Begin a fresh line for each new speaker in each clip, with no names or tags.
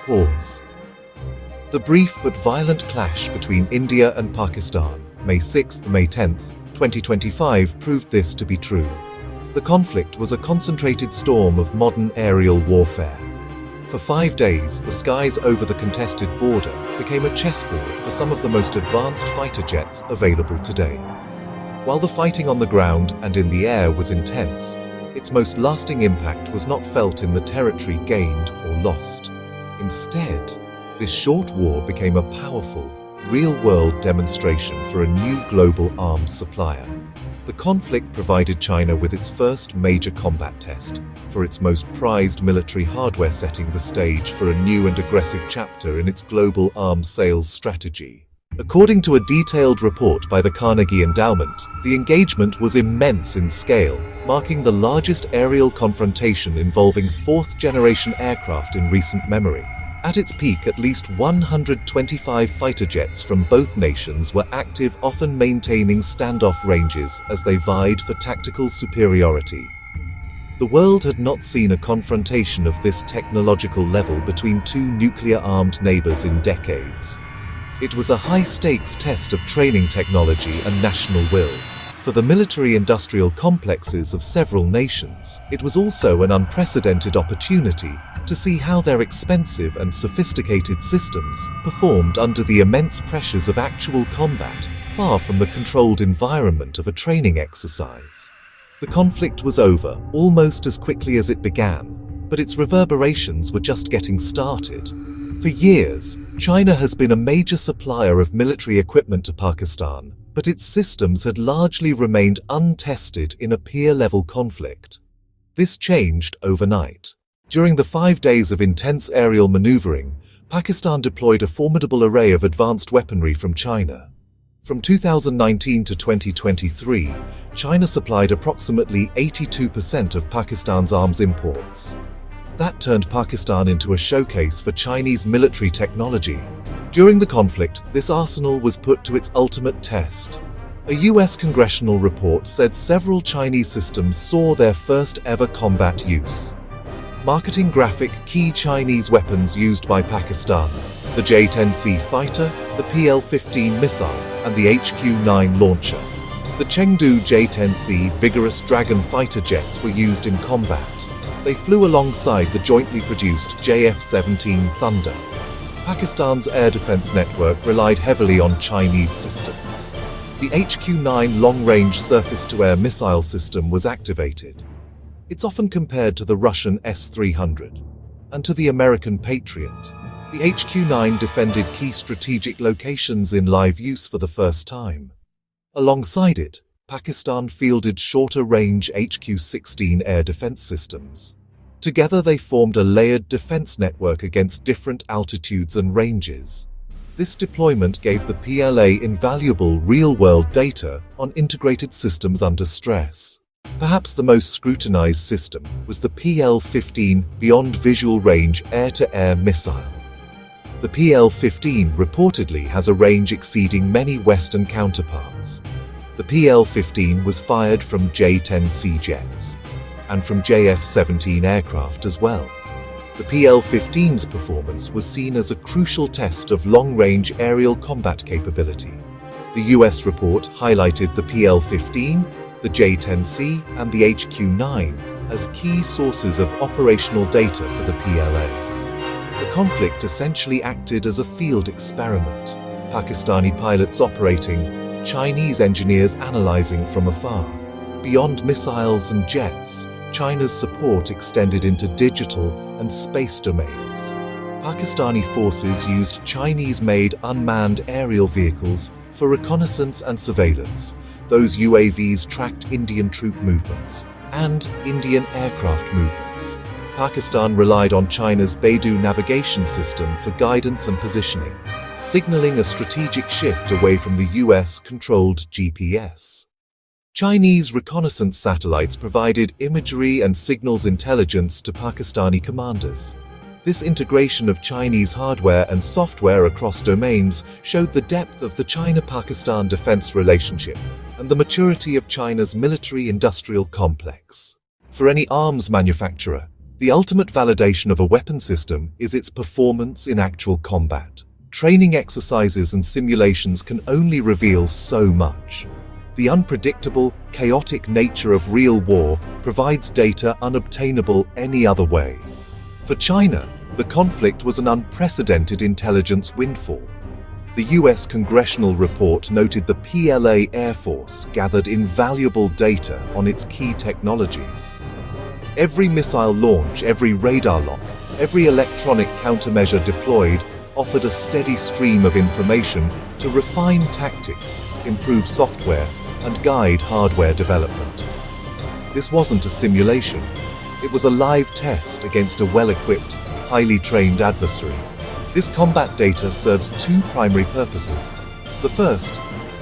pause. The brief but violent clash between India and Pakistan, May 6 to May 10, 2025, proved this to be true. The conflict was a concentrated storm of modern aerial warfare. For 5 days, the skies over the contested border became a chessboard for some of the most advanced fighter jets available today. While the fighting on the ground and in the air was intense, its most lasting impact was not felt in the territory gained or lost. Instead, this short war became a powerful, real-world demonstration for a new global arms supplier. The conflict provided China with its first major combat test, for its most prized military hardware, setting the stage for a new and aggressive chapter in its global arms sales strategy. According to a detailed report by the Carnegie Endowment, the engagement was immense in scale, marking the largest aerial confrontation involving fourth-generation aircraft in recent memory. At its peak, at least 125 fighter jets from both nations were active, often maintaining standoff ranges as they vied for tactical superiority. The world had not seen a confrontation of this technological level between two nuclear-armed neighbors in decades. It was a high-stakes test of training technology and national will. For the military-industrial complexes of several nations, it was also an unprecedented opportunity to see how their expensive and sophisticated systems performed under the immense pressures of actual combat, far from the controlled environment of a training exercise. The conflict was over almost as quickly as it began, but its reverberations were just getting started. For years, China has been a major supplier of military equipment to Pakistan, but its systems had largely remained untested in a peer-level conflict. This changed overnight. During the 5 days of intense aerial maneuvering, Pakistan deployed a formidable array of advanced weaponry from China. From 2019 to 2023, China supplied approximately 82% of Pakistan's arms imports. That turned Pakistan into a showcase for Chinese military technology. During the conflict, this arsenal was put to its ultimate test. A US congressional report said several Chinese systems saw their first ever combat use. Marketing graphic key Chinese weapons used by Pakistan: the J-10C fighter, the PL-15 missile, and the HQ-9 launcher. The Chengdu J-10C vigorous Dragon fighter jets were used in combat. They flew alongside the jointly produced JF-17 Thunder. Pakistan's air defense network relied heavily on Chinese systems. The HQ-9 long-range surface-to-air missile system was activated. It's often compared to the Russian S-300 and to the American Patriot. The HQ-9 defended key strategic locations in live use for the first time. Alongside it, Pakistan fielded shorter-range HQ-16 air defense systems. Together they formed a layered defense network against different altitudes and ranges. This deployment gave the PLA invaluable real-world data on integrated systems under stress. Perhaps the most scrutinized system was the PL-15 Beyond Visual Range air-to-air missile. The PL-15 reportedly has a range exceeding many Western counterparts. The PL-15 was fired from J-10C jets and from JF-17 aircraft as well. The PL-15's performance was seen as a crucial test of long-range aerial combat capability. The US report highlighted the PL-15, the J-10C, and the HQ-9 as key sources of operational data for the PLA. The conflict essentially acted as a field experiment. Pakistani pilots operating, Chinese engineers analyzing from afar. Beyond missiles and jets, China's support extended into digital and space domains. Pakistani forces used Chinese-made unmanned aerial vehicles for reconnaissance and surveillance. Those UAVs tracked Indian troop movements and Indian aircraft movements. Pakistan relied on China's Beidou navigation system for guidance and positioning, signaling a strategic shift away from the US-controlled GPS. Chinese reconnaissance satellites provided imagery and signals intelligence to Pakistani commanders. This integration of Chinese hardware and software across domains showed the depth of the China-Pakistan defense relationship and the maturity of China's military-industrial complex. For any arms manufacturer, The ultimate validation of a weapon system is its performance in actual combat. Training exercises and simulations can only reveal so much. The unpredictable, chaotic nature of real war provides data unobtainable any other way. For China, the conflict was an unprecedented intelligence windfall. The US congressional report noted the PLA Air Force gathered invaluable data on its key technologies. Every missile launch, every radar lock, every electronic countermeasure deployed offered a steady stream of information to refine tactics, improve software, and guide hardware development. This wasn't a simulation. It was a live test against a well-equipped, highly trained adversary. This combat data serves two primary purposes. The first,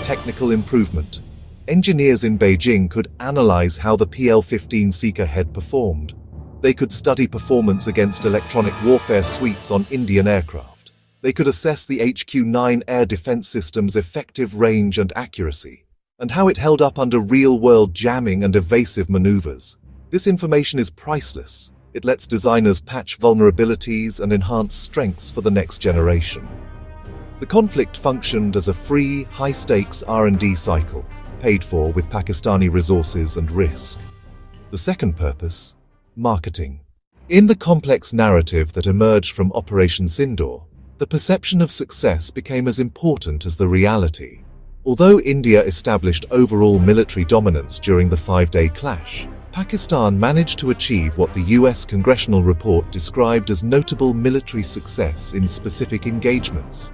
technical improvement. Engineers in Beijing could analyze how the PL-15 Seeker had performed. They could study performance against electronic warfare suites on Indian aircraft. They could assess the HQ-9 air defense system's effective range and accuracy, and how it held up under real-world jamming and evasive maneuvers. This information is priceless. It lets designers patch vulnerabilities and enhance strengths for the next generation. The conflict functioned as a free, high-stakes R&D cycle, paid for with Pakistani resources and risk. The second purpose, marketing. In the complex narrative that emerged from Operation Sindoor, the perception of success became as important as the reality. Although India established overall military dominance during the 5-day clash, Pakistan managed to achieve what the US congressional report described as notable military success in specific engagements.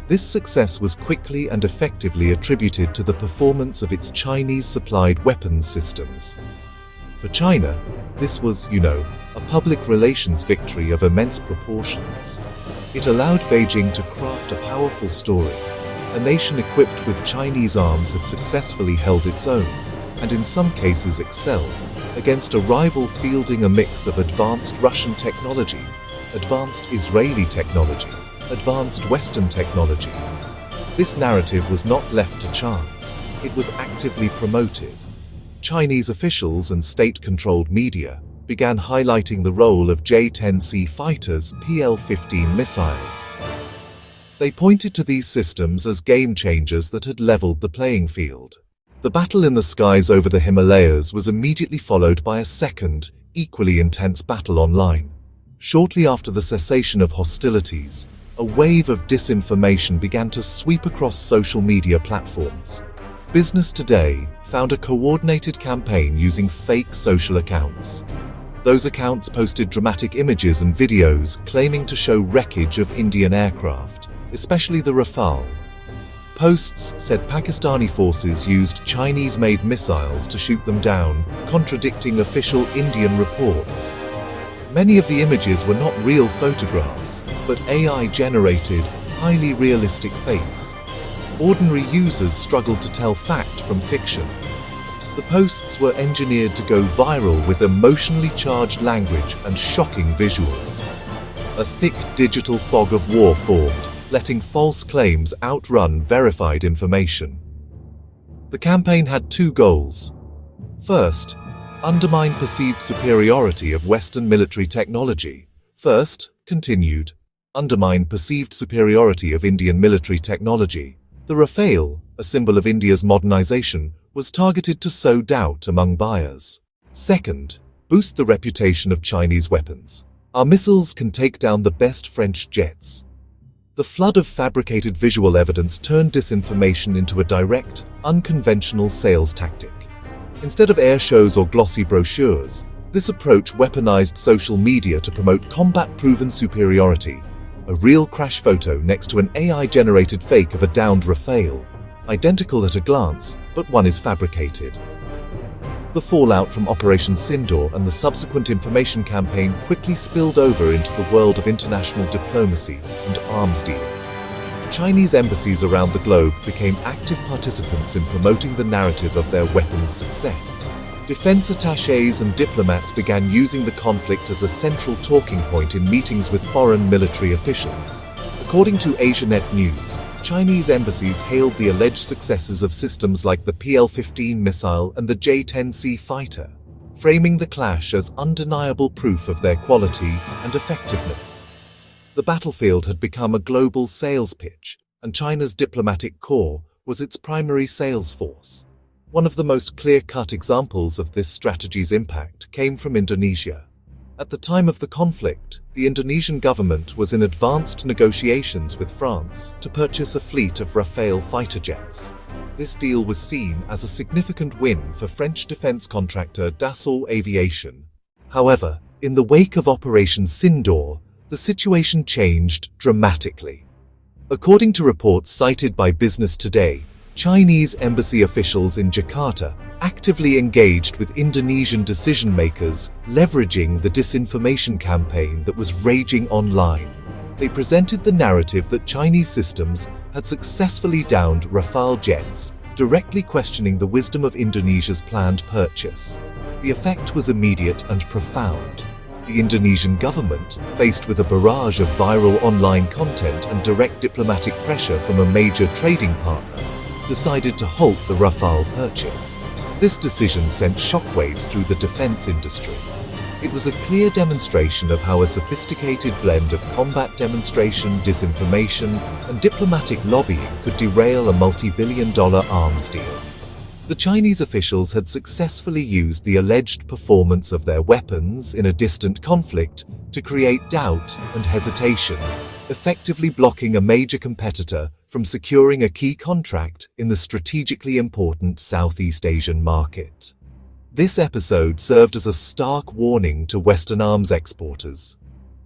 This success was quickly and effectively attributed to the performance of its Chinese-supplied weapons systems. For China, this was, a public relations victory of immense proportions. It allowed Beijing to craft a powerful story. A nation equipped with Chinese arms had successfully held its own, and in some cases excelled, against a rival fielding a mix of advanced Russian technology, advanced Israeli technology, advanced Western technology. This narrative was not left to chance. It was actively promoted. Chinese officials and state-controlled media began highlighting the role of J-10C fighters' PL-15 missiles. They pointed to these systems as game-changers that had leveled the playing field. The battle in the skies over the Himalayas was immediately followed by a second, equally intense battle online. Shortly after the cessation of hostilities, a wave of disinformation began to sweep across social media platforms. Business Today found a coordinated campaign using fake social accounts. Those accounts posted dramatic images and videos claiming to show wreckage of Indian aircraft, especially the Rafale. Posts said Pakistani forces used Chinese-made missiles to shoot them down, contradicting official Indian reports. Many of the images were not real photographs, but AI-generated, highly realistic fakes. Ordinary users struggled to tell fact from fiction. The posts were engineered to go viral with emotionally charged language and shocking visuals. A thick digital fog of war formed, letting false claims outrun verified information. The campaign had two goals. First, undermine perceived superiority of Western military technology. First, continued, undermine perceived superiority of Indian military technology. The Rafale, a symbol of India's modernization, was targeted to sow doubt among buyers. Second, boost the reputation of Chinese weapons. Our missiles can take down the best French jets. The flood of fabricated visual evidence turned disinformation into a direct, unconventional sales tactic. Instead of air shows or glossy brochures, this approach weaponized social media to promote combat-proven superiority. A real crash photo next to an AI-generated fake of a downed Rafale, identical at a glance, but one is fabricated. The fallout from Operation Sindoor and the subsequent information campaign quickly spilled over into the world of international diplomacy and arms deals. Chinese embassies around the globe became active participants in promoting the narrative of their weapons' success. Defense attachés and diplomats began using the conflict as a central talking point in meetings with foreign military officials. According to Asianet News, Chinese embassies hailed the alleged successes of systems like the PL-15 missile and the J-10C fighter. framing the clash as undeniable proof of their quality and effectiveness. The battlefield had become a global sales pitch, and China's diplomatic corps was its primary sales force. One of the most clear-cut examples of this strategy's impact came from Indonesia. At the time of the conflict, the Indonesian government was in advanced negotiations with France to purchase a fleet of Rafale fighter jets. This deal was seen as a significant win for French defense contractor Dassault Aviation. However, in the wake of Operation Sindoor, the situation changed dramatically. According to reports cited by Business Today, Chinese embassy officials in Jakarta actively engaged with Indonesian decision-makers, leveraging the disinformation campaign that was raging online. They presented the narrative that Chinese systems had successfully downed Rafale jets, directly questioning the wisdom of Indonesia's planned purchase. The effect was immediate and profound. The Indonesian government, faced with a barrage of viral online content and direct diplomatic pressure from a major trading partner, decided to halt the Rafale purchase. This decision sent shockwaves through the defense industry. It was a clear demonstration of how a sophisticated blend of combat demonstration, disinformation, and diplomatic lobbying could derail a multi-billion-dollar arms deal. The Chinese officials had successfully used the alleged performance of their weapons in a distant conflict to create doubt and hesitation, effectively blocking a major competitor from securing a key contract in the strategically important Southeast Asian market. This episode served as a stark warning to Western arms exporters.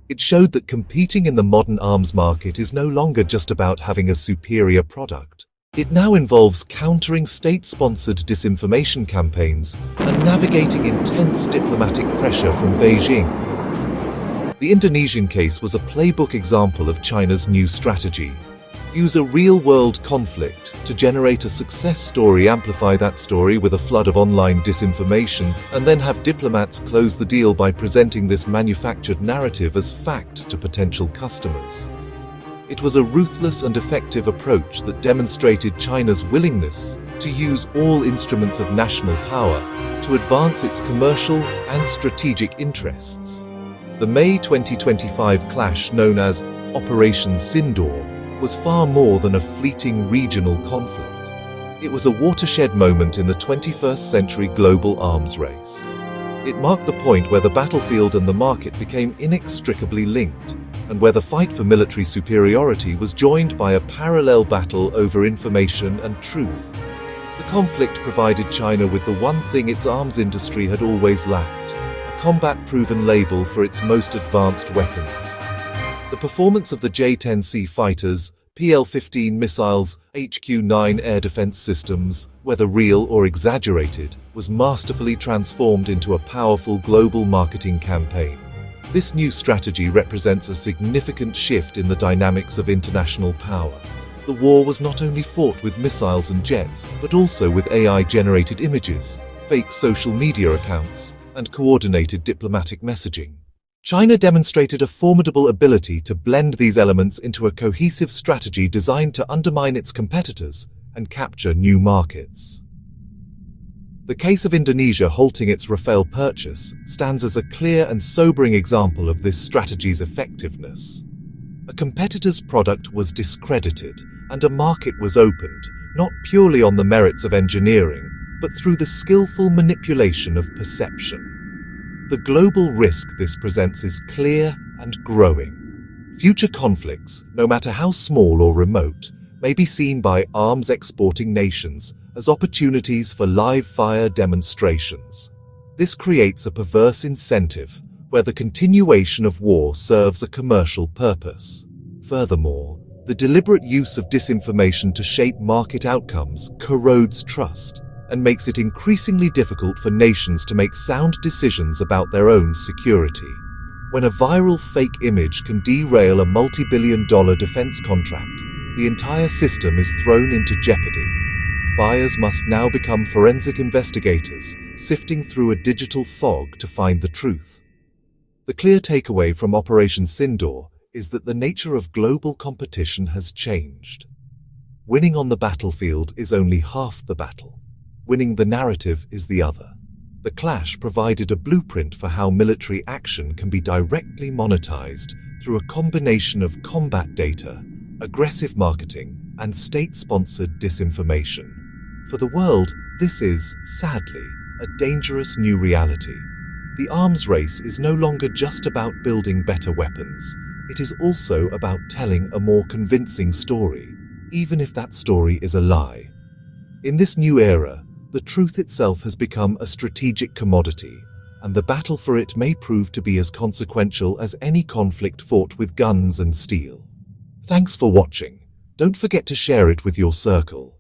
It showed that competing in the modern arms market is no longer just about having a superior product. It now involves countering state-sponsored disinformation campaigns and navigating intense diplomatic pressure from Beijing. The Indonesian case was a playbook example of China's new strategy. Use a real-world conflict to generate a success story, amplify that story with a flood of online disinformation, and then have diplomats close the deal by presenting this manufactured narrative as fact to potential customers. It was a ruthless and effective approach that demonstrated China's willingness to use all instruments of national power to advance its commercial and strategic interests. The May 2025 clash, known as Operation Sindoor, was far more than a fleeting regional conflict. It was a watershed moment in the 21st century global arms race. It marked the point where the battlefield and the market became inextricably linked, and where the fight for military superiority was joined by a parallel battle over information and truth. The conflict provided China with the one thing its arms industry had always lacked: a combat-proven label for its most advanced weapons. The performance of the J-10C fighters, PL-15 missiles, HQ-9 air defense systems, whether real or exaggerated, was masterfully transformed into a powerful global marketing campaign. This new strategy represents a significant shift in the dynamics of international power. The war was not only fought with missiles and jets, but also with AI-generated images, fake social media accounts, and coordinated diplomatic messaging. China demonstrated a formidable ability to blend these elements into a cohesive strategy designed to undermine its competitors and capture new markets. The case of Indonesia halting its Rafale purchase stands as a clear and sobering example of this strategy's effectiveness. A competitor's product was discredited, and a market was opened, not purely on the merits of engineering, but through the skillful manipulation of perception. The global risk this presents is clear and growing. Future conflicts, no matter how small or remote, may be seen by arms-exporting nations as opportunities for live-fire demonstrations. This creates a perverse incentive, where the continuation of war serves a commercial purpose. Furthermore, the deliberate use of disinformation to shape market outcomes corrodes trust and makes it increasingly difficult for nations to make sound decisions about their own security. When a viral fake image can derail a multi-billion-dollar defense contract, the entire system is thrown into jeopardy. Buyers must now become forensic investigators, sifting through a digital fog to find the truth. The clear takeaway from Operation Sindoor is that the nature of global competition has changed. Winning on the battlefield is only half the battle. Winning the narrative is the other. The clash provided a blueprint for how military action can be directly monetized through a combination of combat data, aggressive marketing, and state-sponsored disinformation. For the world, this is, sadly, a dangerous new reality. The arms race is no longer just about building better weapons. It is also about telling a more convincing story, even if that story is a lie. In this new era, the truth itself has become a strategic commodity, and the battle for it may prove to be as consequential as any conflict fought with guns and steel. Thanks for watching. Don't forget to share it with your circle.